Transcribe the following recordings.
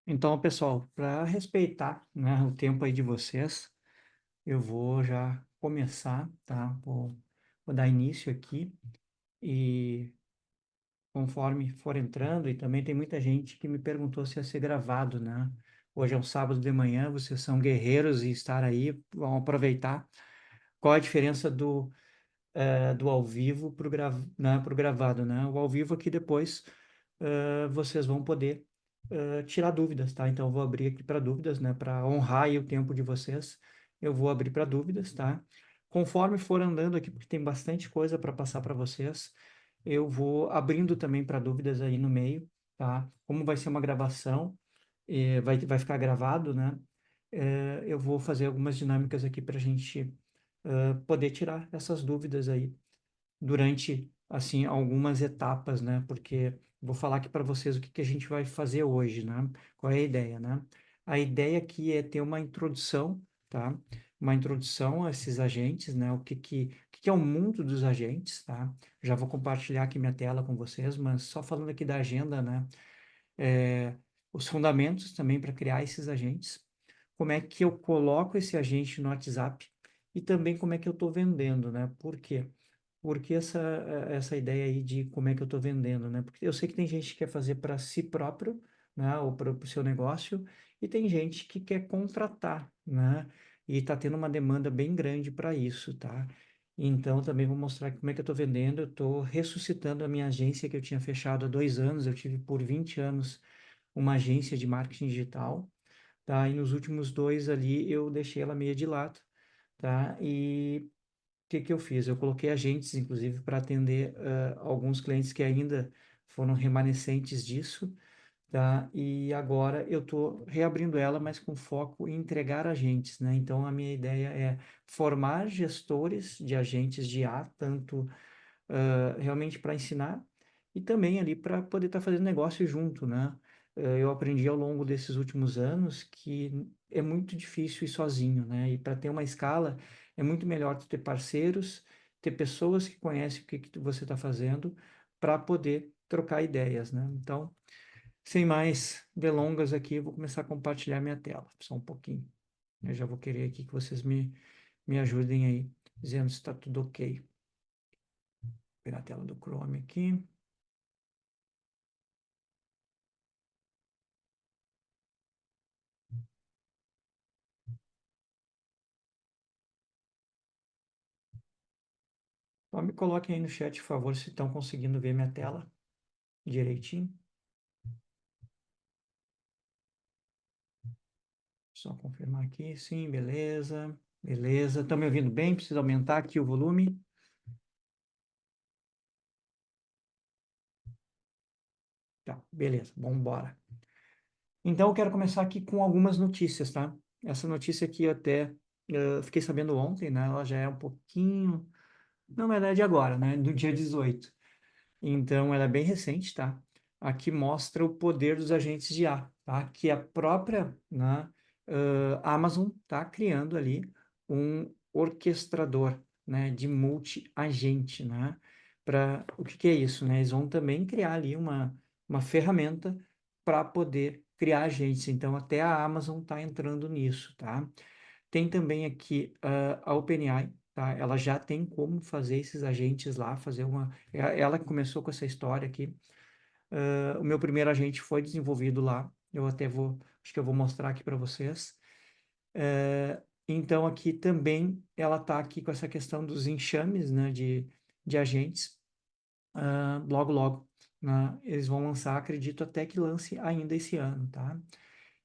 Então, pessoal, para respeitar, né, o tempo aí de vocês, eu vou já começar, tá? Vou dar início aqui e conforme for entrando, e também tem muita gente que me perguntou se ia ser gravado, né? Hoje é um sábado de manhã, vocês são guerreiros e estar aí, vão aproveitar. Qual a diferença do ao vivo para o gravado, né? O ao vivo aqui depois vocês vão poder tirar dúvidas, tá? Então eu vou abrir aqui para dúvidas, né? Para honrar aí o tempo de vocês, eu vou abrir para dúvidas, tá? Conforme for andando aqui, porque tem bastante coisa para passar para vocês, eu vou abrindo também para dúvidas aí no meio, tá? Como vai ser uma gravação, vai ficar gravado, né? Eu vou fazer algumas dinâmicas aqui para a gente poder tirar essas dúvidas aí durante, assim, algumas etapas, né? Porque vou falar aqui para vocês o que que a gente vai fazer hoje, né? Qual é a ideia, né? A ideia aqui é ter uma introdução, tá? Uma introdução a esses agentes, né? O que que é o mundo dos agentes, tá? Já vou compartilhar aqui minha tela com vocês, mas só falando aqui da agenda, né? É, os fundamentos também para criar esses agentes, como é que eu coloco esse agente no WhatsApp e também como é que eu estou vendendo, né? Por quê? Porque essa ideia aí de como é que eu estou vendendo, né? Porque eu sei que tem gente que quer fazer para si próprio, né? Ou para o seu negócio, e tem gente que quer contratar, né? E está tendo uma demanda bem grande para isso, tá? Então, também vou mostrar como é que eu estou vendendo. Eu estou ressuscitando a minha agência que eu tinha fechado há 2 anos. Eu tive por 20 anos uma agência de marketing digital, tá? E nos últimos dois ali eu deixei ela meio de lado, tá? E que eu fiz? Eu coloquei agentes, inclusive, para atender alguns clientes que ainda foram remanescentes disso, tá? E agora eu estou reabrindo ela, mas com foco em entregar agentes, né? Então, a minha ideia é formar gestores de agentes de IA, tanto realmente para ensinar e também ali para poder estar fazendo negócio junto, né? Eu aprendi ao longo desses últimos anos que é muito difícil ir sozinho, né? E para ter uma escala é muito melhor tu ter parceiros, ter pessoas que conhecem o que que você está fazendo para poder trocar ideias, né? Então, sem mais delongas aqui, eu vou começar a compartilhar minha tela, só um pouquinho. Eu já vou querer aqui que vocês me ajudem aí, dizendo se está tudo ok. Vou pegar a tela do Chrome aqui. Só me coloquem aí no chat, por favor, se estão conseguindo ver minha tela direitinho. Só confirmar aqui, sim, beleza, beleza. Estão me ouvindo bem? Preciso aumentar aqui o volume. Tá, beleza, vamos embora. Então, eu quero começar aqui com algumas notícias, tá? Essa notícia aqui eu até fiquei sabendo ontem, né? Ela já é um pouquinho, não, é de agora, né? Do dia 18. Então, ela é bem recente, tá? Aqui mostra o poder dos agentes de IA, tá? Que a própria, né, Amazon está criando ali um orquestrador, né, de multi-agente, né? Para o que que é isso, né? Eles vão também criar ali uma ferramenta para poder criar agentes. Então, até a Amazon está entrando nisso, tá? Tem também aqui a OpenAI, tá? Ela já tem como fazer esses agentes lá, fazer uma. Ela que começou com essa história aqui. O meu primeiro agente foi desenvolvido lá. Eu até vou, acho que eu vou mostrar aqui para vocês. Então, aqui também ela está aqui com essa questão dos enxames, né, de agentes. Logo, logo, né, eles vão lançar, acredito até que lance ainda esse ano, tá?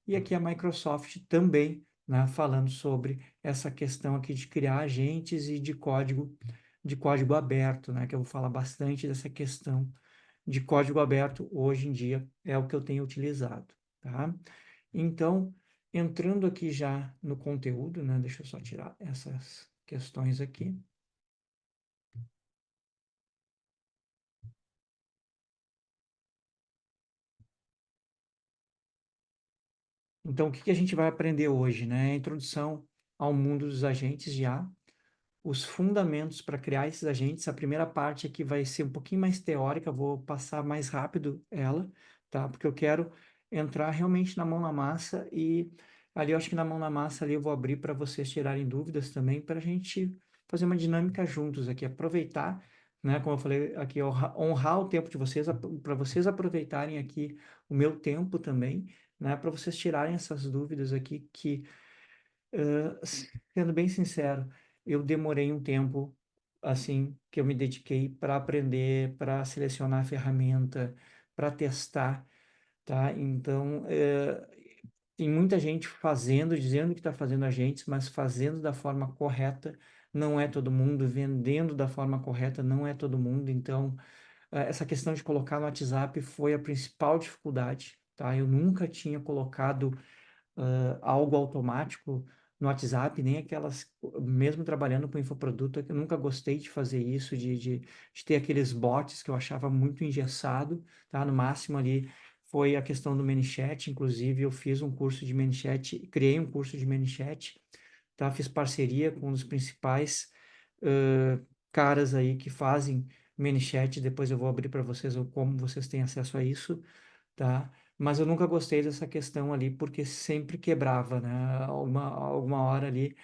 E aqui a Microsoft também, né, falando sobre essa questão aqui de criar agentes e de código aberto, né, que eu vou falar bastante dessa questão de código aberto hoje em dia é o que eu tenho utilizado, tá? Então, entrando aqui já no conteúdo, né, deixa eu só tirar essas questões aqui. Então, o que que a gente vai aprender hoje, né? A introdução ao mundo dos agentes de IA, os fundamentos para criar esses agentes. A primeira parte aqui vai ser um pouquinho mais teórica, vou passar mais rápido ela, tá? Porque eu quero entrar realmente na mão na massa e ali eu acho que na mão na massa ali eu vou abrir para vocês tirarem dúvidas também, para a gente fazer uma dinâmica juntos aqui, aproveitar, né, como eu falei aqui, honrar o tempo de vocês, para vocês aproveitarem aqui o meu tempo também, né, para vocês tirarem essas dúvidas aqui que, sendo bem sincero, eu demorei um tempo, assim, que eu me dediquei para aprender, para selecionar a ferramenta, para testar, tá? Então, tem muita gente fazendo, dizendo que está fazendo agentes, mas fazendo da forma correta não é todo mundo, vendendo da forma correta não é todo mundo. Então, essa questão de colocar no WhatsApp foi a principal dificuldade, tá? Eu nunca tinha colocado algo automático no WhatsApp, nem aquelas, mesmo trabalhando com infoproduto, eu nunca gostei de fazer isso, de ter aqueles bots que eu achava muito engessado, tá? No máximo ali foi a questão do ManyChat, inclusive eu fiz um curso de ManyChat, criei um curso de ManyChat, tá? Fiz parceria com um dos principais caras aí que fazem ManyChat, depois eu vou abrir para vocês como vocês têm acesso a isso, tá? Mas eu nunca gostei dessa questão ali, porque sempre quebrava, né? Alguma hora ali,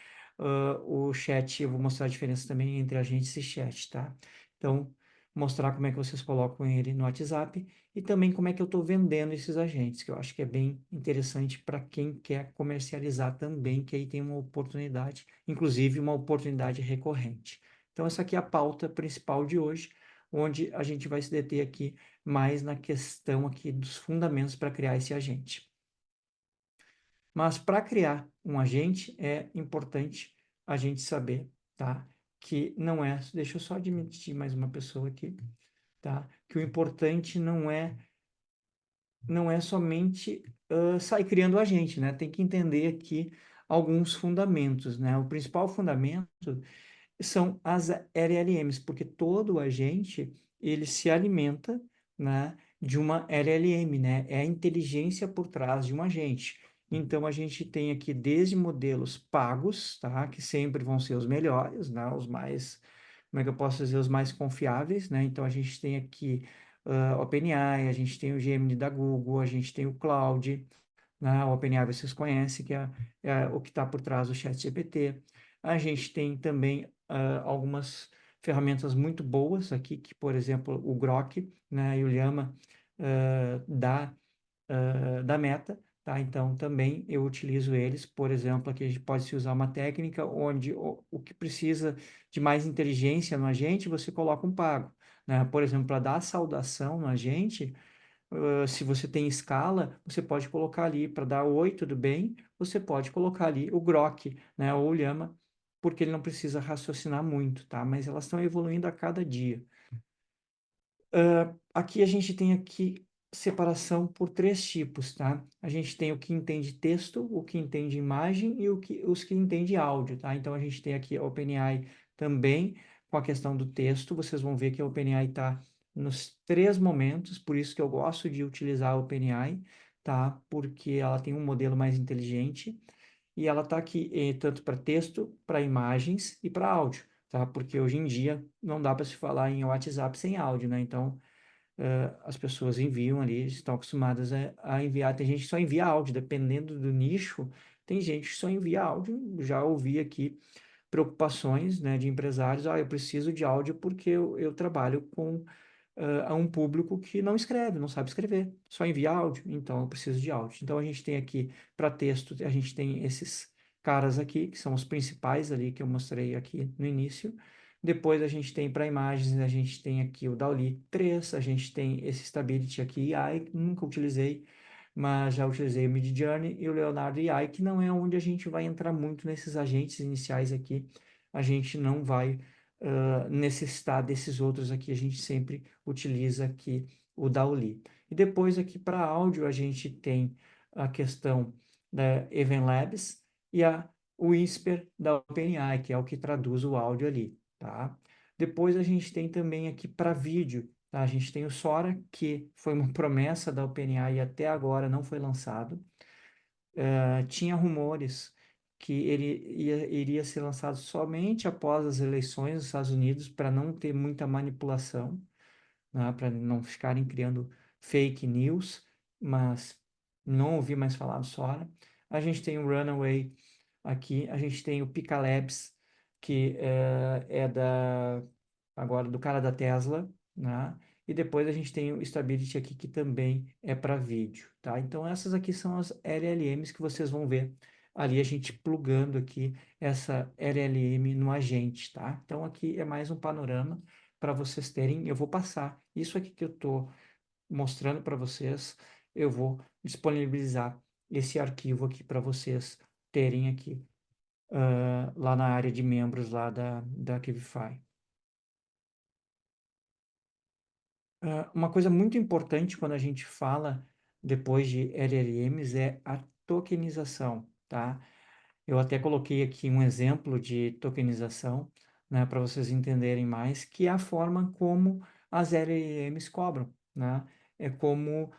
o chat, eu vou mostrar a diferença também entre agentes e chat, tá? Então, mostrar como é que vocês colocam ele no WhatsApp e também como é que eu estou vendendo esses agentes, que eu acho que é bem interessante para quem quer comercializar também, que aí tem uma oportunidade, inclusive uma oportunidade recorrente. Então, essa aqui é a pauta principal de hoje, onde a gente vai se deter aqui mais na questão aqui dos fundamentos para criar esse agente. Mas para criar um agente é importante a gente saber, tá? Que não é, deixa eu só admitir mais uma pessoa aqui, tá? Que o importante não é somente sair criando o agente, né? Tem que entender aqui alguns fundamentos, né? O principal fundamento são as LLMs, porque todo agente ele se alimenta, né, de uma LLM, né? É a inteligência por trás de um agente. Então a gente tem aqui desde modelos pagos, tá, que sempre vão ser os melhores, né, os mais, como é que eu posso dizer, os mais confiáveis, né? Então a gente tem aqui OpenAI, a gente tem o Gemini da Google, a gente tem o Claude, né? O OpenAI vocês conhecem, que é o que está por trás do ChatGPT. A gente tem também algumas ferramentas muito boas aqui, que, por exemplo, o Grok, né, e o Llama da Meta, tá? Então, também eu utilizo eles, por exemplo, aqui a gente pode se usar uma técnica onde o que precisa de mais inteligência no agente, você coloca um pago, né? Por exemplo, para dar saudação no agente, se você tem escala, você pode colocar ali para dar oi, tudo bem? Você pode colocar ali o Grok, né, ou o Llama, porque ele não precisa raciocinar muito, tá? Mas elas estão evoluindo a cada dia. Aqui a gente tem aqui separação por três tipos, tá? A gente tem o que entende texto, o que entende imagem e os que entende áudio, tá? Então a gente tem aqui a OpenAI também com a questão do texto. Vocês vão ver que a OpenAI está nos três momentos, por isso que eu gosto de utilizar a OpenAI, tá? Porque ela tem um modelo mais inteligente e ela está aqui tanto para texto, para imagens e para áudio, tá? Porque hoje em dia não dá para se falar em WhatsApp sem áudio, né? Então as pessoas enviam ali, estão acostumadas a enviar. Tem gente que só envia áudio, dependendo do nicho, tem gente que só envia áudio. Já ouvi aqui preocupações, né, de empresários, eu preciso de áudio porque eu trabalho com um público que não escreve, não sabe escrever, só envia áudio, então eu preciso de áudio. Então a gente tem aqui para texto, a gente tem esses caras aqui, que são os principais ali que eu mostrei aqui no início. Depois a gente tem para imagens, a gente tem aqui o DALL-E 3, a gente tem esse Stability aqui, AI, que nunca utilizei, mas já utilizei o Midjourney e o Leonardo AI, que não é onde a gente vai entrar muito nesses agentes iniciais aqui, a gente não vai necessitar desses outros aqui, a gente sempre utiliza aqui o DALL-E. E depois aqui para áudio a gente tem a questão da EvenLabs e o Whisper da OpenAI, que é o que traduz o áudio ali, tá? Depois a gente tem também aqui para vídeo, tá? A gente tem o Sora, que foi uma promessa da OpenAI e até agora não foi lançado. Tinha rumores que ele iria ser lançado somente após as eleições dos Estados Unidos para não ter muita manipulação, né, para não ficarem criando fake news, mas não ouvi mais falar do Sora. A gente tem o Runaway aqui, a gente tem o Pika Labs, que é agora do cara da Tesla, né? E depois a gente tem o Stability aqui, que também é para vídeo, tá? Então essas aqui são as LLMs que vocês vão ver ali a gente plugando aqui essa LLM no agente, tá? Então aqui é mais um panorama para vocês terem, eu vou passar isso aqui que eu estou mostrando para vocês, eu vou disponibilizar esse arquivo aqui para vocês terem aqui lá na área de membros lá da Archivify. Uma coisa muito importante quando a gente fala depois de LLMs é a tokenização, tá? Eu até coloquei aqui um exemplo de tokenização, né, para vocês entenderem mais, que é a forma como as LLMs cobram, né? É como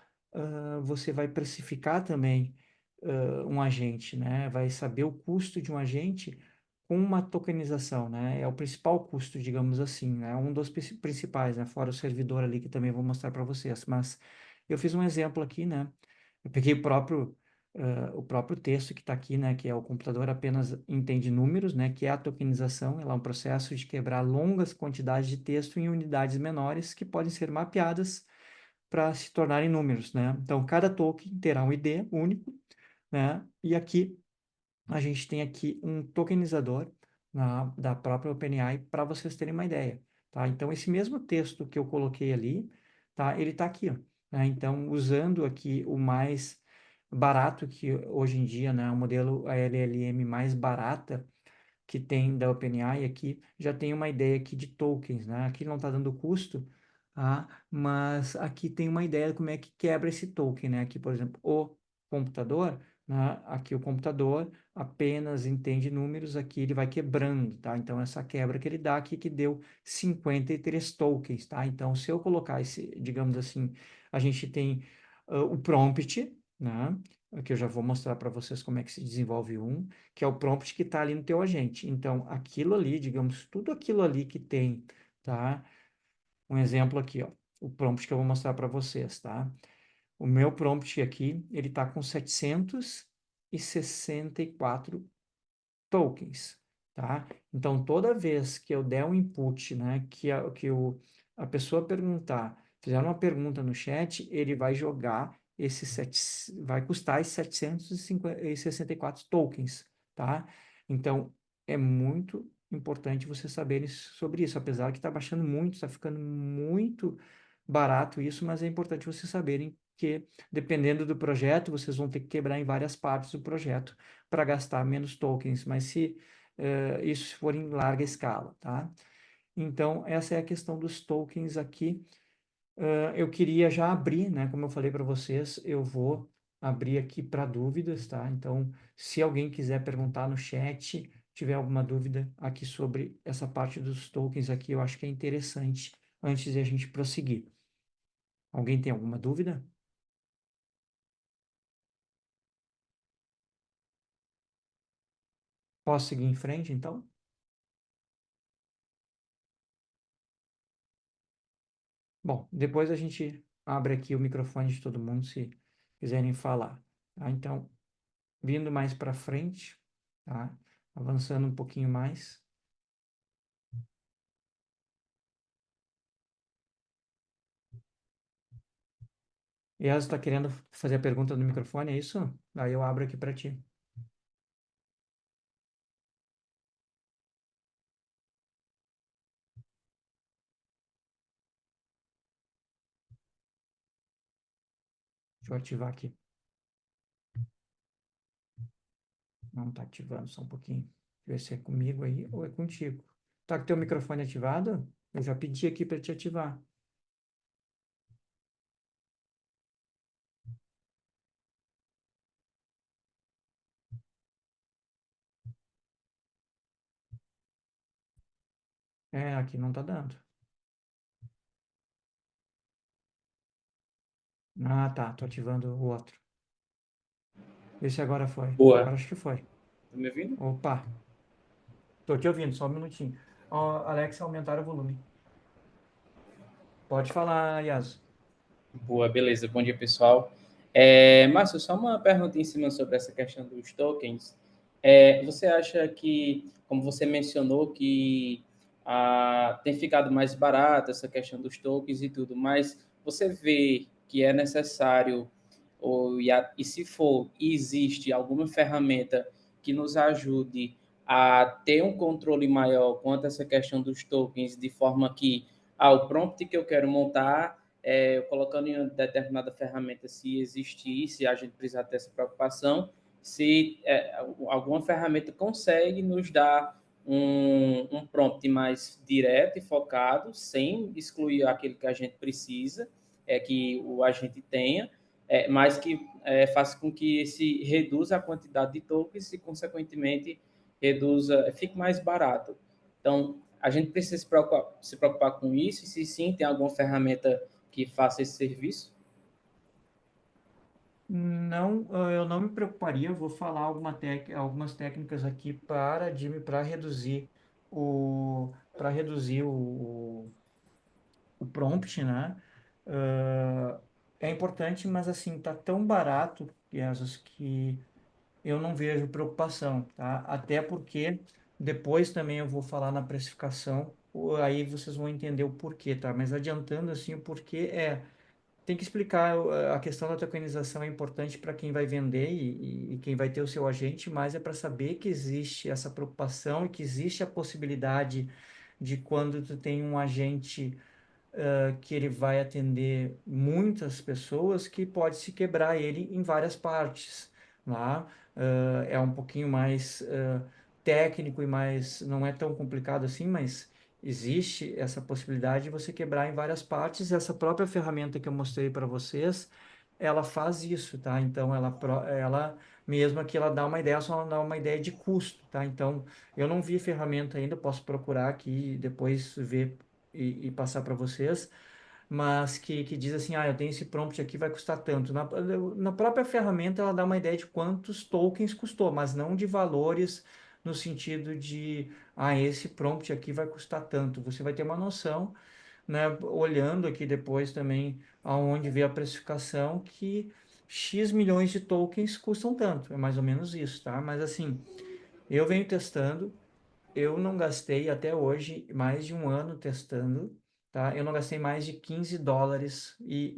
você vai precificar também um agente, né? Vai saber o custo de um agente com uma tokenização, né? É o principal custo, digamos assim, né? Um dos principais, né? Fora o servidor ali que também vou mostrar para vocês. Mas eu fiz um exemplo aqui, né? Eu peguei o próprio texto que está aqui, né? Que é o computador apenas entende números, né? Que é a tokenização. Ela é um processo de quebrar longas quantidades de texto em unidades menores que podem ser mapeadas para se tornarem números, né? Então, cada token terá um ID único, né? E aqui a gente tem aqui um tokenizador da própria OpenAI para vocês terem uma ideia, tá? Então, esse mesmo texto que eu coloquei ali, tá? Ele está aqui, ó, né? Então, usando aqui o mais barato que hoje em dia, né? O modelo a LLM mais barata que tem da OpenAI aqui, já tem uma ideia aqui de tokens, né? Aqui não está dando custo, tá? Mas aqui tem uma ideia de como é que quebra esse token, né? Aqui, por exemplo, o computador, né? Aqui o computador apenas entende números, aqui ele vai quebrando, tá? Então, essa quebra que ele dá aqui que deu 53 tokens, tá? Então, se eu colocar esse, digamos assim, a gente tem o prompt, né? Aqui eu já vou mostrar para vocês como é que se desenvolve um, que é o prompt que está ali no teu agente. Então, aquilo ali, digamos, tudo aquilo ali que tem, tá? Um exemplo aqui, ó, o prompt que eu vou mostrar para vocês, tá? O meu prompt aqui, ele está com 764 tokens, tá? Então, toda vez que eu der um input, né, a pessoa perguntar, fizer uma pergunta no chat, ele vai jogar vai custar esses 764 tokens, tá? Então, é muito importante vocês saberem sobre isso, apesar que está baixando muito, está ficando muito barato isso, mas é importante vocês saberem que, dependendo do projeto, vocês vão ter que quebrar em várias partes do projeto para gastar menos tokens, mas se isso for em larga escala, tá? Então, essa é a questão dos tokens aqui. Eu queria já abrir, né? Como eu falei para vocês, eu vou abrir aqui para dúvidas, tá? Então, se alguém quiser perguntar no chat, tiver alguma dúvida aqui sobre essa parte dos tokens aqui, eu acho que é interessante antes de a gente prosseguir. Alguém tem alguma dúvida? Posso seguir em frente, então? Bom, depois a gente abre aqui o microfone de todo mundo se quiserem falar, tá? Então, vindo mais para frente, tá? Avançando um pouquinho mais. Yas está querendo fazer a pergunta no microfone, é isso? Aí eu abro aqui para ti. Deixa eu ativar aqui. Não está ativando, só um pouquinho. Deixa eu ver se é comigo aí ou é contigo. Tá com teu microfone ativado? Eu já pedi aqui para te ativar. É, aqui não está dando. Ah, tá. Tô ativando o outro. Vê se agora foi. Boa. Agora acho que foi. Tá me ouvindo? Opa, tô te ouvindo, só um minutinho. Ó, Alexa, aumentar o volume. Pode falar, Yas. Boa, beleza. Bom dia, pessoal. Márcio, só uma pergunta em cima sobre essa questão dos tokens. Você acha que, como você mencionou, que tem ficado mais barato essa questão dos tokens e tudo, mas você vê que é necessário, e se for, e existe alguma ferramenta que nos ajude a ter um controle maior quanto a essa questão dos tokens, de forma que o prompt que eu quero montar colocando em uma determinada ferramenta, se existir, se a gente precisar ter essa preocupação, se alguma ferramenta consegue nos dar um prompt mais direto e focado, sem excluir aquilo que a gente precisa, que o agente tenha, mas que faça com que se reduza a quantidade de tokens e, consequentemente, fique mais barato. Então, a gente precisa se preocupar com isso, e se sim, tem alguma ferramenta que faça esse serviço? Não, eu não me preocuparia. Eu vou falar algumas técnicas aqui para reduzir o prompt, né? Ah, é importante, mas assim, tá tão barato, Jesus, que eu não vejo preocupação, tá? Até porque depois também eu vou falar na precificação, aí vocês vão entender o porquê, tá? Mas adiantando assim, o porquê tem que explicar a questão da tokenização é importante para quem vai vender e quem vai ter o seu agente, mas é para saber que existe essa preocupação e que existe a possibilidade de quando tu tem um agente que ele vai atender muitas pessoas, que pode se quebrar ele em várias partes, lá. É um pouquinho mais técnico e mais, não é tão complicado assim, mas existe essa possibilidade de você quebrar em várias partes. Essa própria ferramenta que eu mostrei para vocês, ela faz isso, tá? Então, ela mesmo que ela dá uma ideia, só não dá uma ideia de custo, tá? Então, eu não vi ferramenta ainda, posso procurar aqui e depois ver e passar para vocês, mas que diz assim, eu tenho esse prompt aqui, vai custar tanto. Na própria ferramenta ela dá uma ideia de quantos tokens custou, mas não de valores no sentido de, esse prompt aqui vai custar tanto. Você vai ter uma noção, né, olhando aqui depois também aonde vê a precificação, que X milhões de tokens custam tanto. É mais ou menos isso, tá? Mas assim, eu venho testando, eu não gastei até hoje mais de um ano testando, tá? Eu não gastei mais de US$ 15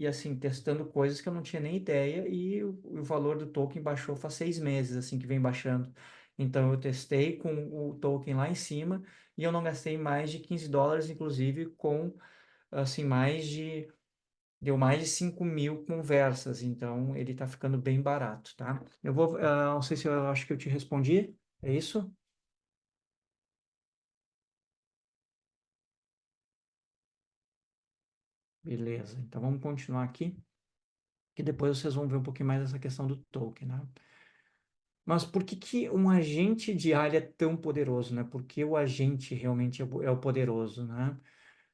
assim, testando coisas que eu não tinha nem ideia, e o valor do token baixou faz 6 meses, assim, que vem baixando. Então, eu testei com o token lá em cima e eu não gastei mais de US$ 15, inclusive com, assim, deu mais de 5.000 conversas. Então, ele tá ficando bem barato, tá? Não sei se eu acho que eu te respondi, é isso? Beleza, então vamos continuar aqui, que depois vocês vão ver um pouquinho mais essa questão do token, né? Mas por que que um agente de área é tão poderoso, né? Por que o agente realmente é o poderoso, né?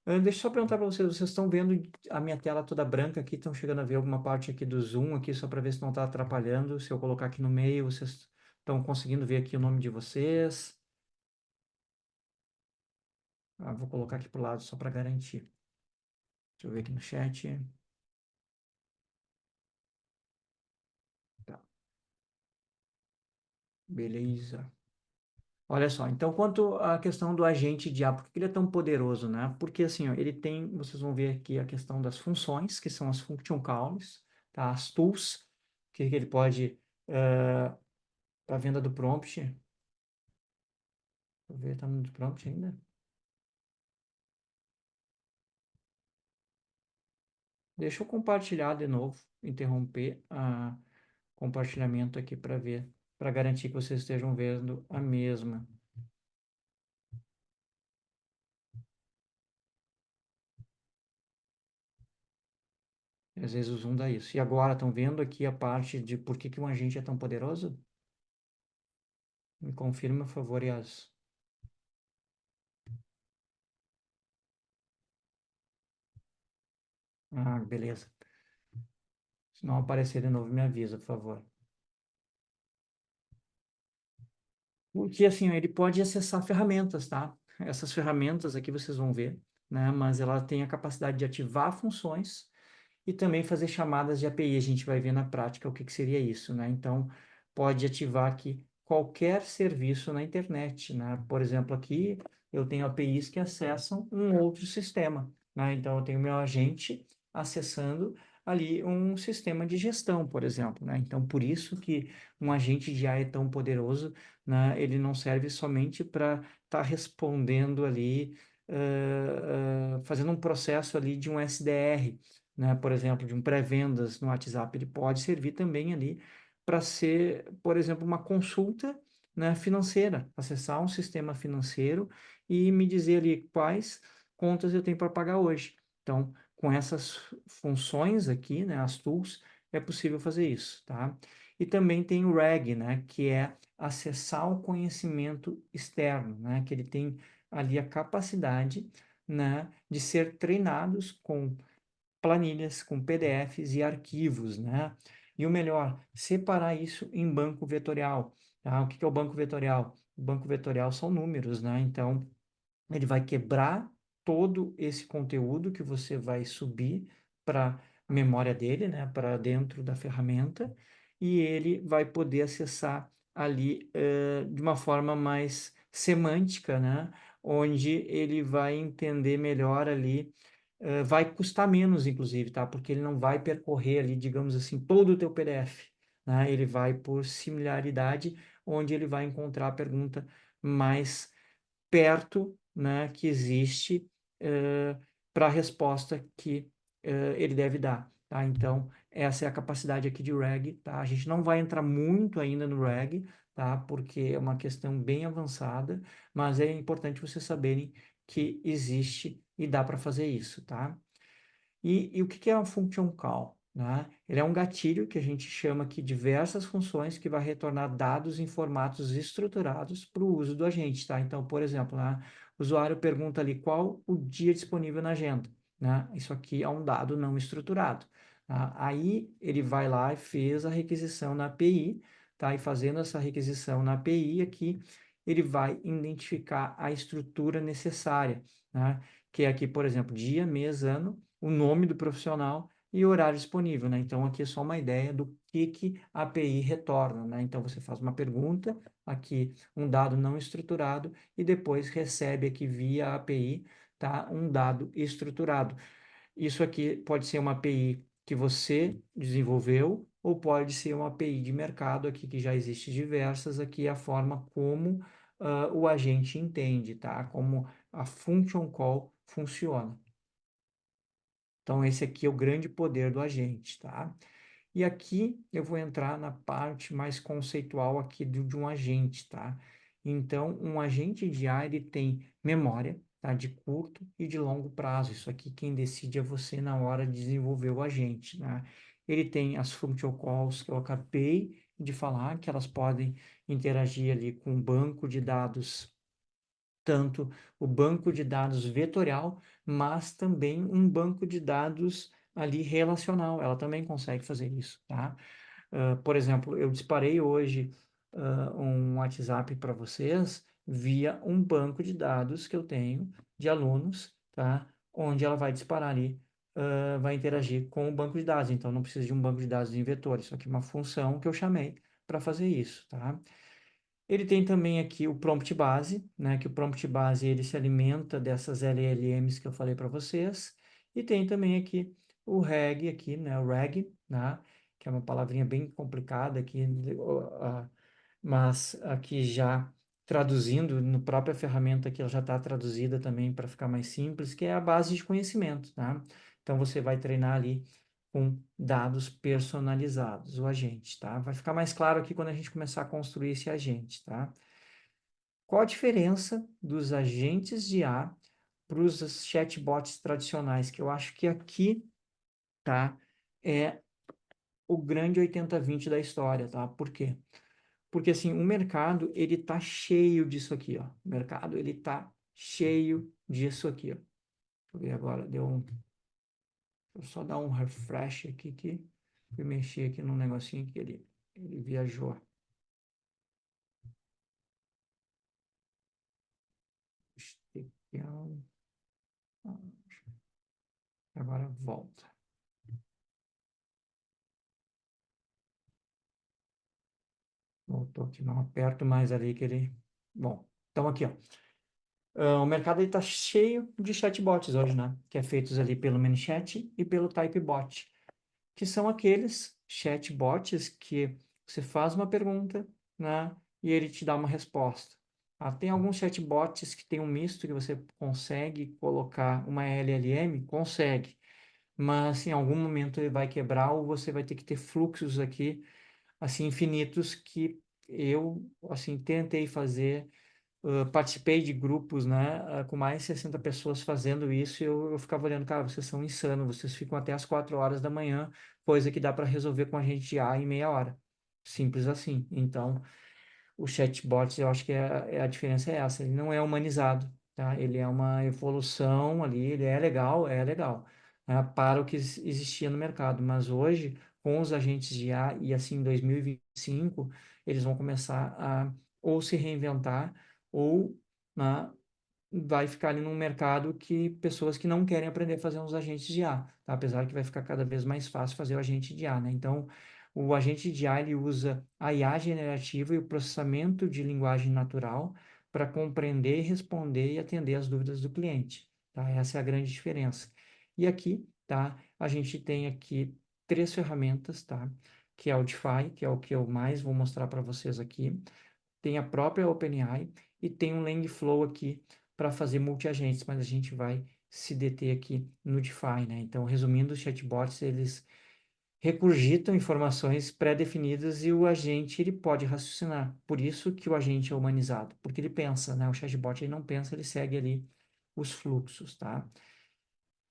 Deixa eu só perguntar para vocês, vocês estão vendo a minha tela toda branca aqui? Estão chegando a ver alguma parte aqui do Zoom aqui, só para ver se não está atrapalhando? Se eu colocar aqui no meio, vocês estão conseguindo ver aqui o nome de vocês? Vou colocar aqui pro lado só para garantir. Deixa eu ver aqui no chat. Tá, beleza. Olha só, então quanto à questão do agente de IA, por que ele é tão poderoso, né? Porque assim, ó, ele tem, vocês vão ver aqui a questão das funções, que são as function calls, tá? As tools, que ele pode, para venda do prompt, deixa eu ver, tá no prompt ainda? Deixa eu compartilhar de novo, interromper a compartilhamento aqui para ver, para garantir que vocês estejam vendo a mesma. Às vezes o Zoom dá isso. E agora, estão vendo aqui a parte de por que que um agente é tão poderoso? Me confirma, por favor, Yas. Beleza. Se não aparecer de novo, me avisa, por favor. Porque assim, ele pode acessar ferramentas, tá? Essas ferramentas aqui vocês vão ver, né? Mas ela tem a capacidade de ativar funções e também fazer chamadas de API. A gente vai ver na prática o que que seria isso, né? Então, pode ativar aqui qualquer serviço na internet, né? Por exemplo, aqui eu tenho APIs que acessam um outro sistema, né? Então, eu tenho meu agente acessando ali um sistema de gestão, por exemplo, né? Então, por isso que um agente de IA é tão poderoso, né? Ele não serve somente para estar respondendo ali, fazendo um processo ali de um SDR, né? Por exemplo, de um pré-vendas no WhatsApp, ele pode servir também ali para ser, por exemplo, uma consulta, né, financeira, acessar um sistema financeiro e me dizer ali quais contas eu tenho para pagar hoje. Então, com essas funções aqui, né, as tools, é possível fazer isso, tá? E também tem o RAG, né, que é acessar o conhecimento externo, né, que ele tem ali a capacidade, né, de ser treinados com planilhas, com PDFs e arquivos, né? E o melhor, separar isso em banco vetorial, tá? O que que é o banco vetorial? O banco vetorial são números, né? Então, ele vai quebrar todo esse conteúdo que você vai subir para a memória dele, né, para dentro da ferramenta, e ele vai poder acessar ali de uma forma mais semântica, né, onde ele vai entender melhor ali, vai custar menos, inclusive, tá, porque ele não vai percorrer ali, digamos assim, todo o teu PDF, né, ele vai por similaridade, onde ele vai encontrar a pergunta mais perto, né, que existe para a resposta que ele deve dar, tá? Então, essa é a capacidade aqui de RAG, tá? A gente não vai entrar muito ainda no RAG, tá? Porque é uma questão bem avançada, mas é importante vocês saberem que existe e dá para fazer isso, tá? E o que que é um function call, né? Ele é um gatilho que a gente chama aqui diversas funções que vai retornar dados em formatos estruturados para o uso do agente, tá? Então, por exemplo, né, o usuário pergunta ali qual o dia disponível na agenda, né? Isso aqui é um dado não estruturado, tá? Aí ele vai lá e fez a requisição na API, tá? E fazendo essa requisição na API aqui, ele vai identificar a estrutura necessária, né? Que é aqui, por exemplo, dia, mês, ano, o nome do profissional e o horário disponível, né? Então, aqui é só uma ideia do que a API retorna, né? Então, você faz uma pergunta, aqui um dado não estruturado, e depois recebe aqui via API, tá? Um dado estruturado. Isso aqui pode ser uma API que você desenvolveu, ou pode ser uma API de mercado aqui, que já existe diversas, aqui é a forma como o agente entende, tá? Como a function call funciona. Então, esse aqui é o grande poder do agente, tá? E aqui eu vou entrar na parte mais conceitual aqui de um agente, tá? Então, um agente de IA, ele tem memória, tá? De curto e de longo prazo. Isso aqui quem decide é você na hora de desenvolver o agente, né? Ele tem as function calls que eu acabei de falar, que elas podem interagir ali com um banco de dados, tanto o banco de dados vetorial, mas também um banco de dados ali relacional. Ela também consegue fazer isso, tá? Por exemplo, eu disparei hoje um WhatsApp para vocês via um banco de dados que eu tenho de alunos, tá? Onde ela vai disparar ali, vai interagir com o banco de dados. Então, não precisa de um banco de dados em vetor. Isso aqui é uma função que eu chamei para fazer isso, tá? Ele tem também aqui o prompt base, né, que o prompt base ele se alimenta dessas LLMs que eu falei para vocês, e tem também aqui o RAG aqui, né, o RAG, né, que é uma palavrinha bem complicada aqui, mas aqui já traduzindo no própria ferramenta que ela já está traduzida também para ficar mais simples, que é a base de conhecimento, tá? Então você vai treinar ali com dados personalizados, o agente, tá? Vai ficar mais claro aqui quando a gente começar a construir esse agente, tá? Qual a diferença dos agentes de IA para os chatbots tradicionais? Que eu acho que aqui, tá, é o grande 80-20 da história, tá? Por quê? Porque, assim, o mercado, ele tá cheio disso aqui, ó. O mercado, ele tá cheio disso aqui, ó. Deixa eu ver agora, Vou só dar um refresh aqui, que fui mexer aqui num negocinho que ele viajou. Agora volta. Voltou aqui, não aperto mais ali que ele... Bom, então aqui, ó. O mercado está cheio de chatbots hoje, né? Que é feitos ali pelo ManyChat e pelo Typebot, que são aqueles chatbots que você faz uma pergunta, né? E ele te dá uma resposta. Tem alguns chatbots que tem um misto que você consegue colocar uma LLM, consegue, mas em algum momento ele vai quebrar ou você vai ter que ter fluxos aqui assim infinitos que eu assim tentei fazer. Participei de grupos, né, com mais de 60 pessoas fazendo isso, e eu ficava olhando, cara, vocês são insanos, vocês ficam até as 4 horas da manhã, coisa que dá para resolver com a gente já em meia hora. Simples assim. Então, o chatbot, eu acho que a diferença é essa, ele não é humanizado, tá? Ele é uma evolução ali, ele é legal, né, para o que existia no mercado, mas hoje, com os agentes de IA, e assim, em 2025, eles vão começar a ou se reinventar, ou, né, vai ficar ali num mercado que pessoas que não querem aprender a fazer uns agentes de IA, tá? Apesar que vai ficar cada vez mais fácil fazer o agente de IA, né? Então, o agente de IA, ele usa a IA generativa e o processamento de linguagem natural para compreender, responder e atender as dúvidas do cliente, tá? Essa é a grande diferença. E aqui, tá? A gente tem aqui três ferramentas, tá? Que é o DeFi, que é o que eu mais vou mostrar para vocês aqui. Tem a própria OpenAI e tem um Langflow aqui para fazer multi-agentes, mas a gente vai se deter aqui no DeFi, né? Então, resumindo, os chatbots, eles regurgitam informações pré-definidas e o agente, ele pode raciocinar. Por isso que o agente é humanizado, porque ele pensa, né? O chatbot, ele não pensa, ele segue ali os fluxos, tá?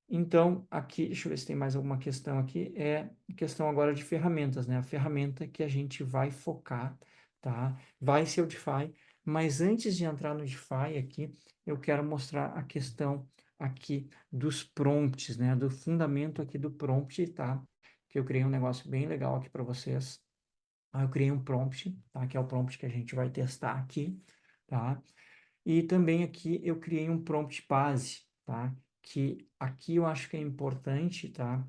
Então, aqui, deixa eu ver se tem mais alguma questão aqui. É questão agora de ferramentas, né? A ferramenta que a gente vai focar, tá? Vai ser o DeFi, mas antes de entrar no DeFi aqui, eu quero mostrar a questão aqui dos prompts, né? Do fundamento aqui do prompt, tá? Que eu criei um negócio bem legal aqui para vocês. Eu criei um prompt, tá? Que é o prompt que a gente vai testar aqui, tá? E também aqui eu criei um prompt base, tá? Que aqui eu acho que é importante, tá?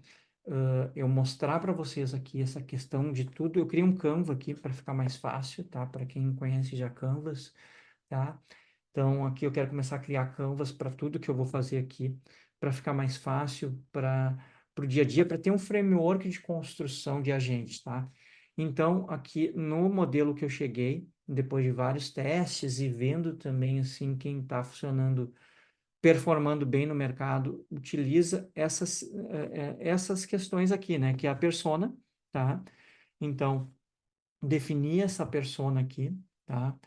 Eu mostrar para vocês aqui essa questão de tudo. Eu criei um Canva aqui para ficar mais fácil, tá? Para quem conhece já Canvas, tá? Então aqui eu quero começar a criar Canvas para tudo que eu vou fazer aqui, para ficar mais fácil para o dia a dia, para ter um framework de construção de agentes, tá? Então aqui no modelo que eu cheguei, depois de vários testes e vendo também assim quem está funcionando, performando bem no mercado, utiliza essas questões aqui, né? Que é a persona, tá? Então, definir essa persona aqui, tá?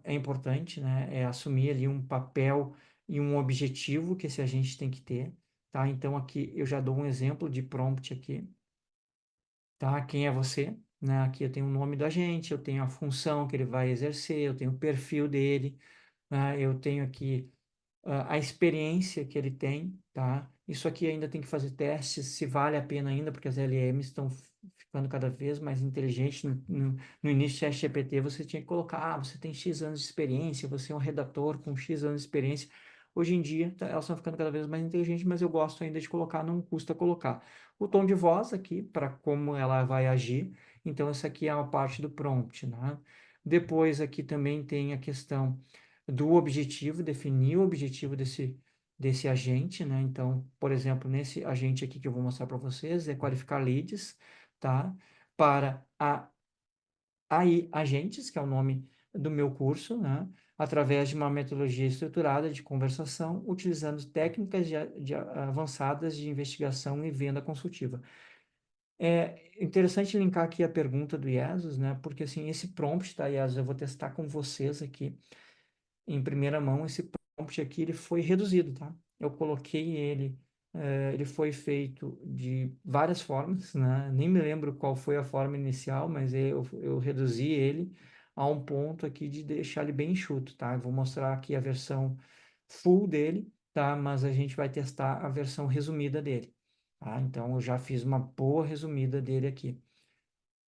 É importante, né? É assumir ali um papel e um objetivo que esse agente tem que ter, tá? Então, aqui eu já dou um exemplo de prompt aqui, tá? Quem é você? Né? Aqui eu tenho o nome do agente, eu tenho a função que ele vai exercer, eu tenho o perfil dele, né? Eu tenho aqui a experiência que ele tem, tá? Isso aqui ainda tem que fazer testes, se vale a pena ainda, porque as LMs estão ficando cada vez mais inteligentes. No início do ChatGPT, você tinha que colocar, você tem X anos de experiência, você é um redator com X anos de experiência. Hoje em dia, elas estão ficando cada vez mais inteligentes, mas eu gosto ainda de colocar, não custa colocar. O tom de voz aqui, para como ela vai agir. Então, essa aqui é uma parte do prompt, né? Depois aqui também tem a questão do objetivo, definir o objetivo desse agente, né? Então, por exemplo, nesse agente aqui que eu vou mostrar para vocês, é qualificar leads, tá? Para a AI Agentes, que é o nome do meu curso, né? Através de uma metodologia estruturada de conversação, utilizando técnicas avançadas de investigação e venda consultiva. É interessante linkar aqui a pergunta do Iesus, né? Porque, assim, esse prompt, tá, Iesus, eu vou testar com vocês aqui em primeira mão, esse prompt aqui ele foi reduzido, tá? Eu coloquei ele, ele foi feito de várias formas, né? Nem me lembro qual foi a forma inicial, mas eu reduzi ele a um ponto aqui de deixar ele bem enxuto, tá? Eu vou mostrar aqui a versão full dele, tá? Mas a gente vai testar a versão resumida dele, tá? Então eu já fiz uma boa resumida dele aqui.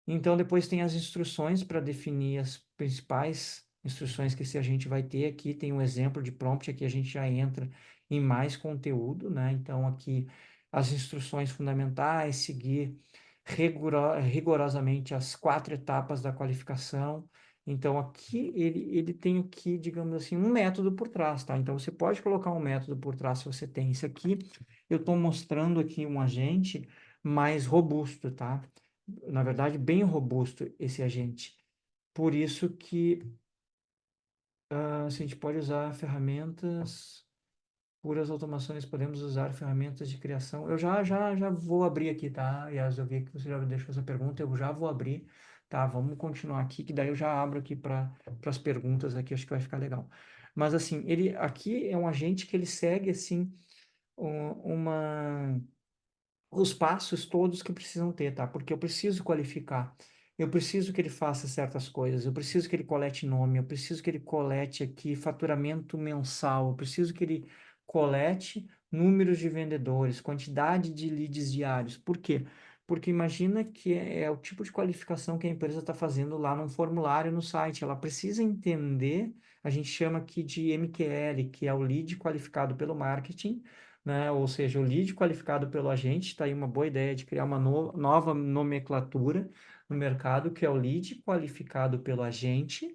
Então, depois tem as instruções para definir as principais instruções que esse agente vai ter. Aqui tem um exemplo de prompt, aqui a gente já entra em mais conteúdo, né? Então, aqui as instruções fundamentais, seguir rigorosamente as 4 etapas da qualificação. Então, aqui ele tem aqui, digamos assim, um método por trás, tá? Então, você pode colocar um método por trás se você tem. Esse aqui, eu estou mostrando aqui um agente mais robusto, tá? Na verdade, bem robusto esse agente. Por isso que a gente pode usar ferramentas, puras automações, podemos usar ferramentas de criação. Eu já vou abrir aqui, tá? Yas, eu vi que você já deixou essa pergunta, eu já vou abrir, tá? Vamos continuar aqui, que daí eu já abro aqui para as perguntas aqui, acho que vai ficar legal. Mas assim, ele aqui é um agente que ele segue assim uma os passos todos que precisam ter, tá? Porque eu preciso qualificar, eu preciso que ele faça certas coisas, eu preciso que ele colete nome, eu preciso que ele colete aqui faturamento mensal, eu preciso que ele colete números de vendedores, quantidade de leads diários. Por quê? Porque imagina que é o tipo de qualificação que a empresa está fazendo lá num formulário no site. Ela precisa entender, a gente chama aqui de MQL, que é o lead qualificado pelo marketing, né? Ou seja, o lead qualificado pelo agente, está aí uma boa ideia de criar uma nova nomenclatura no mercado, que é o lead qualificado pelo agente,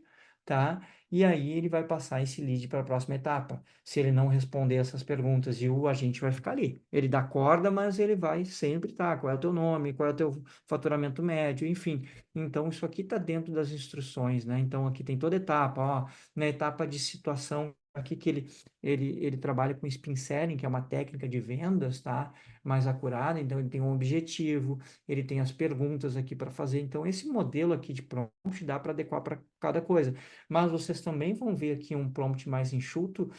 tá? E aí ele vai passar esse lead para a próxima etapa. Se ele não responder essas perguntas, e o agente vai ficar ali. Ele dá corda, mas ele vai sempre estar. Qual é o teu nome? Qual é o teu faturamento médio? Enfim. Então, isso aqui está dentro das instruções, né? Então, aqui tem toda etapa, ó, na etapa de situação aqui que ele trabalha com spin selling, que é uma técnica de vendas, tá? Mais acurada, então ele tem um objetivo, ele tem as perguntas aqui para fazer. Então, esse modelo aqui de prompt dá para adequar para cada coisa. Mas vocês também vão ver aqui um prompt mais enxuto,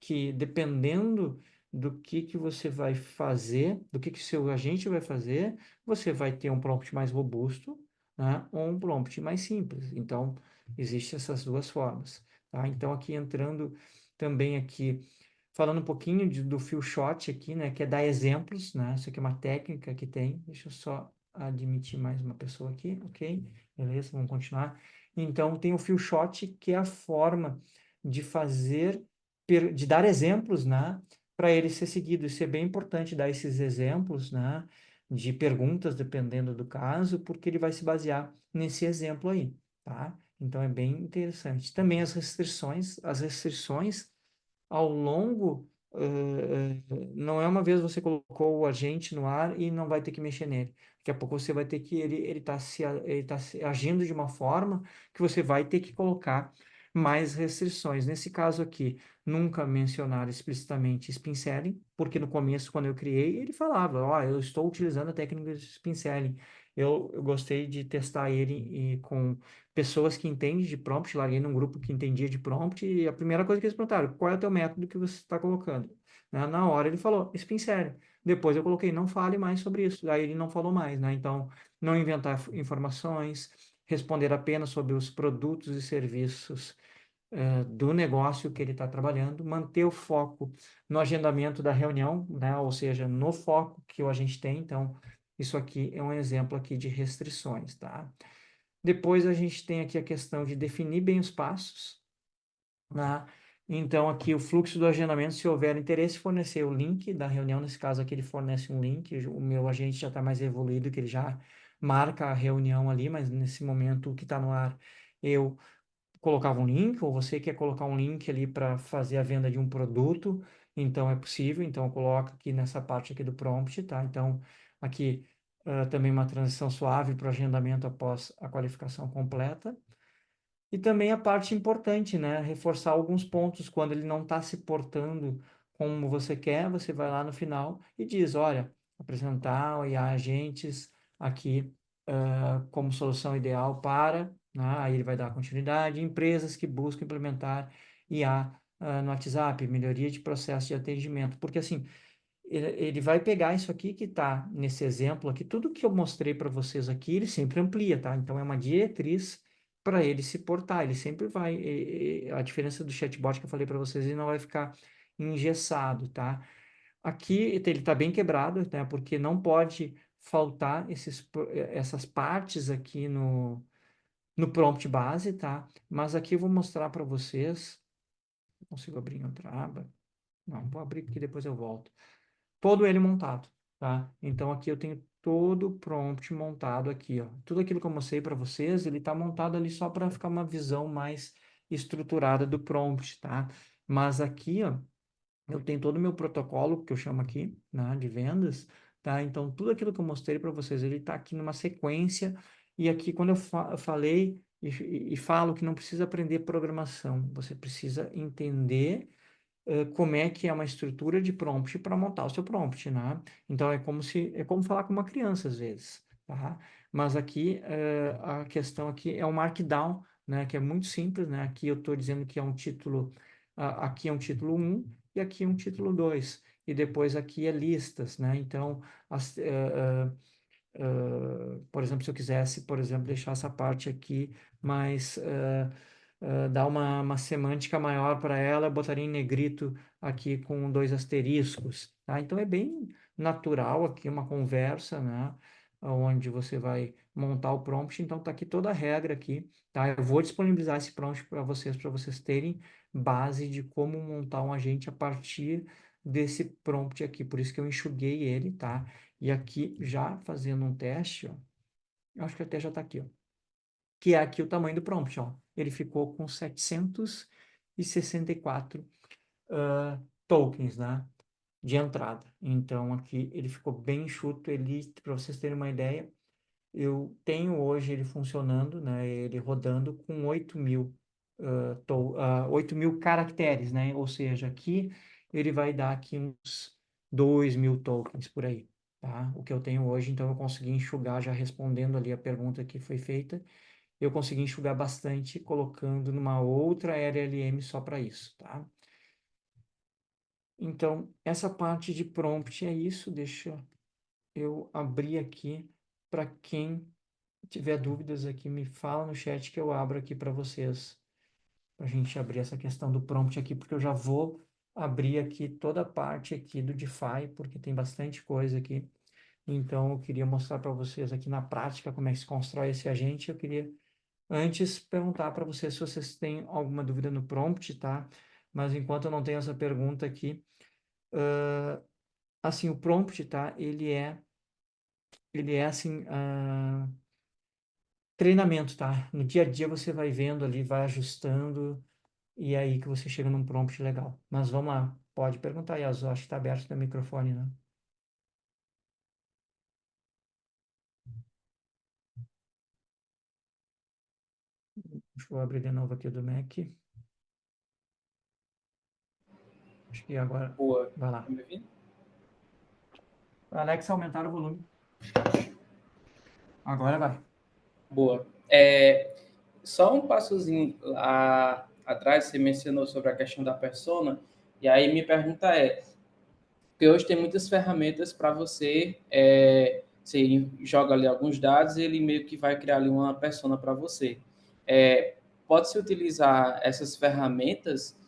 que dependendo do que você vai fazer, do que seu agente vai fazer, você vai ter um prompt mais robusto, né? Ou um prompt mais simples. Então, existem essas duas formas, tá? Então, aqui entrando também aqui, falando um pouquinho do few shot aqui, né? Que é dar exemplos, né? Isso aqui é uma técnica que tem. Deixa eu só admitir mais uma pessoa aqui, ok? Beleza, vamos continuar. Então, tem o few shot, que é a forma de fazer, de dar exemplos, né? Para ele ser seguido. Isso é bem importante dar esses exemplos, né? De perguntas, dependendo do caso, porque ele vai se basear nesse exemplo aí, tá? Então, é bem interessante. Também as restrições ao longo, não é uma vez você colocou o agente no ar e não vai ter que mexer nele. Daqui a pouco você vai ter que, ele tá se agindo de uma forma que você vai ter que colocar mais restrições. Nesse caso aqui, nunca mencionar explicitamente spin selling, porque no começo, quando eu criei, ele falava, ó, eu estou utilizando a técnica de spin selling. Eu gostei de testar ele com pessoas que entendem de prompt, larguei num grupo que entendia de prompt, e a primeira coisa que eles perguntaram, qual é o teu método que você está colocando? Né? Na hora ele falou, spin selling. Depois eu coloquei, não fale mais sobre isso. Aí ele não falou mais, né? Então, não inventar informações, responder apenas sobre os produtos e serviços do negócio que ele está trabalhando, manter o foco no agendamento da reunião, né? Ou seja, no foco que a gente tem. Então, isso aqui é um exemplo aqui de restrições, tá? Depois a gente tem aqui a questão de definir bem os passos, né? Então, aqui o fluxo do agendamento, se houver interesse, fornecer o link da reunião. Nesse caso aqui, ele fornece um link. O meu agente já está mais evoluído, que ele já marca a reunião ali, mas nesse momento o que está no ar, eu colocava um link, ou você quer colocar um link ali para fazer a venda de um produto, então é possível. Então, eu coloco aqui nessa parte aqui do prompt, tá? Então, aqui também uma transição suave para o agendamento após a qualificação completa. E também a parte importante, né? Reforçar alguns pontos quando ele não está se portando como você quer, você vai lá no final e diz, olha, apresentar e agentes aqui como solução ideal para, né? Aí ele vai dar continuidade, empresas que buscam implementar IA no WhatsApp, melhoria de processo de atendimento, porque assim, ele vai pegar isso aqui que está nesse exemplo aqui, tudo que eu mostrei para vocês aqui, ele sempre amplia, tá? Então é uma diretriz para ele se portar, ele sempre vai, a diferença do chatbot que eu falei para vocês, ele não vai ficar engessado, tá? Aqui ele está bem quebrado, né? Porque não pode faltar essas partes aqui no prompt base, tá? Mas aqui eu vou mostrar para vocês, consigo abrir em outra aba? Não, vou abrir aqui depois eu volto todo ele montado, tá? Então aqui eu tenho todo o prompt montado aqui, ó. Tudo aquilo que eu mostrei para vocês, ele está montado ali só para ficar uma visão mais estruturada do prompt, tá? Mas aqui, ó, eu tenho todo o meu protocolo, que eu chamo aqui, né, de vendas, tá? Então, tudo aquilo que eu mostrei para vocês, ele está aqui numa sequência. E aqui, quando eu falei e falo que não precisa aprender programação, você precisa entender como é que é uma estrutura de prompt para montar o seu prompt, né? Então é como falar com uma criança às vezes, tá? Mas aqui a questão aqui é o Markdown, né? Que é muito simples, né? Aqui eu estou dizendo que é um título, aqui é um título um e aqui é um título 2 e depois aqui é listas, né? Então por exemplo, se eu quisesse, por exemplo, deixar essa parte aqui mais, dar uma semântica maior para ela, eu botaria em negrito aqui com dois asteriscos, tá? Então é bem natural aqui uma conversa, né? Onde você vai montar o prompt, então tá aqui toda a regra aqui, tá? Eu vou disponibilizar esse prompt para vocês terem base de como montar um agente a partir desse prompt aqui, por isso que eu enxuguei ele, tá? E aqui, já fazendo um teste, ó, eu acho que até já está aqui, ó, que é aqui o tamanho do prompt, ó. Ele ficou com 764 tokens, né, de entrada. Então, aqui ele ficou bem enxuto. Ele, para vocês terem uma ideia, eu tenho hoje ele funcionando, né, ele rodando com 8.000 caracteres, né, ou seja, aqui ele vai dar aqui uns 2.000 tokens por aí, tá? O que eu tenho hoje, então eu consegui enxugar, já respondendo ali a pergunta que foi feita, eu consegui enxugar bastante colocando numa outra LLM só para isso, tá? Então, essa parte de prompt é isso, deixa eu abrir aqui para quem tiver dúvidas aqui, me fala no chat que eu abro aqui para vocês, para a gente abrir essa questão do prompt aqui, porque eu já vou abrir aqui toda a parte aqui do DeFi, porque tem bastante coisa aqui. Então, eu queria mostrar para vocês aqui na prática como é que se constrói esse agente. Eu queria antes perguntar para vocês se vocês têm alguma dúvida no prompt, tá? Mas enquanto eu não tenho essa pergunta aqui, assim, o prompt, tá? Ele é assim, treinamento, tá? No dia a dia você vai vendo ali, vai ajustando, e é aí que você chega num prompt legal. Mas vamos lá, pode perguntar, Yas, acho que está aberto o microfone, né? Deixa eu abrir de novo aqui o do Mac. Acho que agora Boa. vai Tá lá. me ouvindo? Alexa, aumentar o volume. Agora vai. Boa. Só um passozinho lá atrás, você mencionou sobre a questão da persona, e aí minha pergunta é, porque hoje tem muitas ferramentas para você joga ali alguns dados e ele meio que vai criar ali uma persona para você. Pode-se utilizar essas ferramentas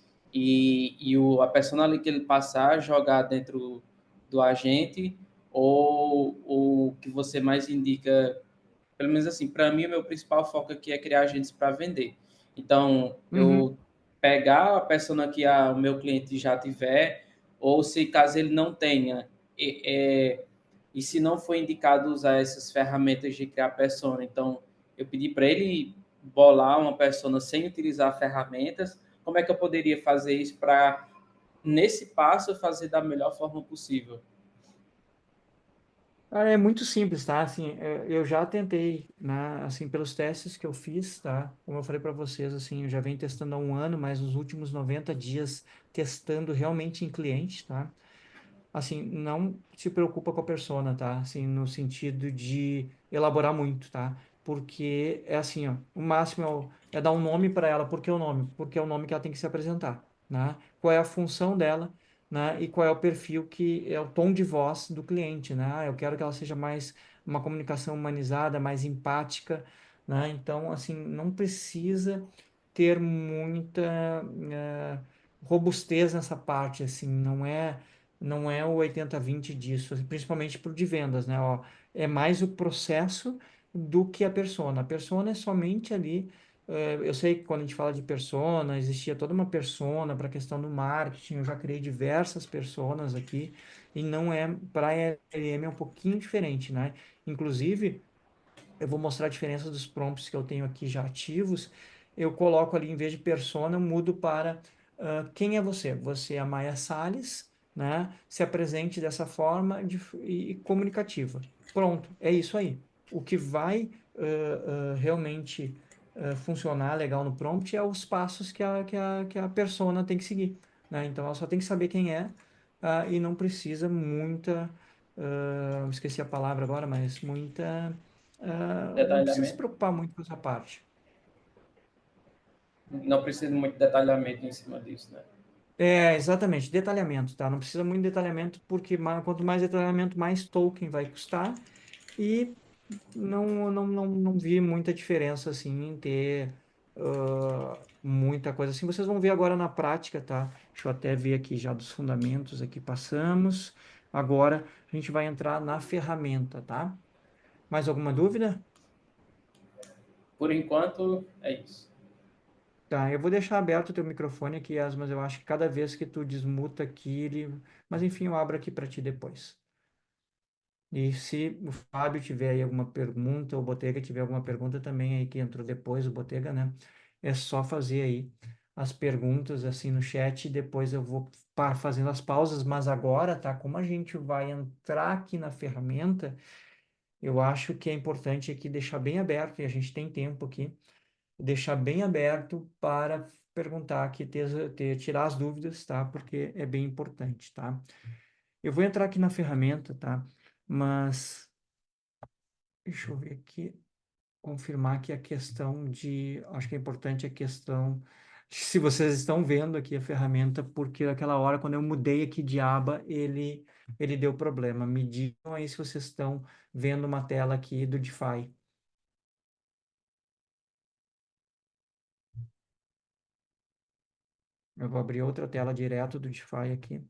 a persona ali que ele passar, jogar dentro do agente, ou o que você mais indica, pelo menos assim, para mim, o meu principal foco aqui é criar agentes para vender. Então, eu Uhum, pegar a persona que o meu cliente já tiver, ou se caso ele não tenha, e se não for indicado usar essas ferramentas de criar persona, então eu pedi para ele bolar uma persona sem utilizar ferramentas, como é que eu poderia fazer isso para, nesse passo, fazer da melhor forma possível? ah, é muito simples, tá? Assim, eu já tentei, né? Assim, pelos testes que eu fiz, tá? Como eu falei para vocês, assim, eu já venho testando há um ano, mas nos últimos 90 dias testando realmente em cliente, tá? Assim, não se preocupa com a persona, tá? Assim, no sentido de elaborar muito, tá? Porque é assim, ó, o máximo é dar um nome para ela. Por que o nome? Porque é o nome que ela tem que se apresentar, né? Qual é a função dela, né? E qual é o perfil que é o tom de voz do cliente, né? Eu quero que ela seja mais uma comunicação humanizada, mais empática, né? Então, assim, não precisa ter muita robustez nessa parte, assim, não é o 80/20 disso, assim, principalmente para o de vendas, né? Ó, é mais o processo do que a persona. A persona é somente ali. Eu sei que quando a gente fala de persona, existia toda uma persona para a questão do marketing. Eu já criei diversas personas aqui e não é para LM é um pouquinho diferente, né? Inclusive, eu vou mostrar a diferença dos prompts que eu tenho aqui já ativos. Eu coloco ali, em vez de persona, eu mudo para quem é você? Você é a Maia Salles, né? Se apresente dessa forma e comunicativa. Pronto, é isso aí. O que vai realmente funcionar legal no prompt é os passos que a persona tem que seguir, né? Então, ela só tem que saber quem é, e não precisa muita, esqueci a palavra agora, mas muita não precisa se Detalhamento? preocupar muito com essa parte. Não precisa muito detalhamento em cima disso, né? É, exatamente, detalhamento, tá? Não precisa muito detalhamento, porque quanto mais detalhamento, mais token vai custar. E não vi muita diferença, assim, em ter muita coisa assim. Vocês vão ver agora na prática, tá? Deixa eu até ver aqui já dos fundamentos, aqui passamos. Agora a gente vai entrar na ferramenta, tá? Mais alguma dúvida? Por enquanto, é isso. Tá, eu vou deixar aberto o teu microfone aqui, mas eu acho que cada vez que tu desmuta aqui, ele... Mas enfim, eu abro aqui para ti depois. E se o Fábio tiver aí alguma pergunta, ou o Botega tiver alguma pergunta também aí que entrou depois, o Botega, né? É só fazer aí as perguntas assim no chat, e depois eu vou fazendo as pausas, mas agora, tá? Como a gente vai entrar aqui na ferramenta, eu acho que é importante aqui deixar bem aberto, e a gente tem tempo aqui deixar bem aberto para perguntar aqui, tirar as dúvidas, tá? Porque é bem importante, tá? Eu vou entrar aqui na ferramenta, tá? Mas deixa eu ver aqui, confirmar que a questão de, acho que é importante a questão de se vocês estão vendo aqui a ferramenta, porque aquela hora quando eu mudei aqui de aba, ele deu problema. Me digam aí se vocês estão vendo uma tela aqui do DeFi. Eu vou abrir outra tela direto do DeFi aqui.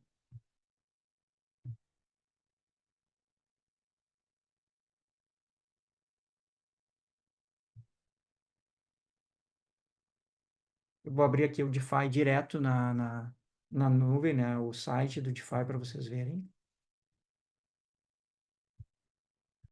Eu vou abrir aqui o DeFi direto na nuvem, né? O site do DeFi para vocês verem.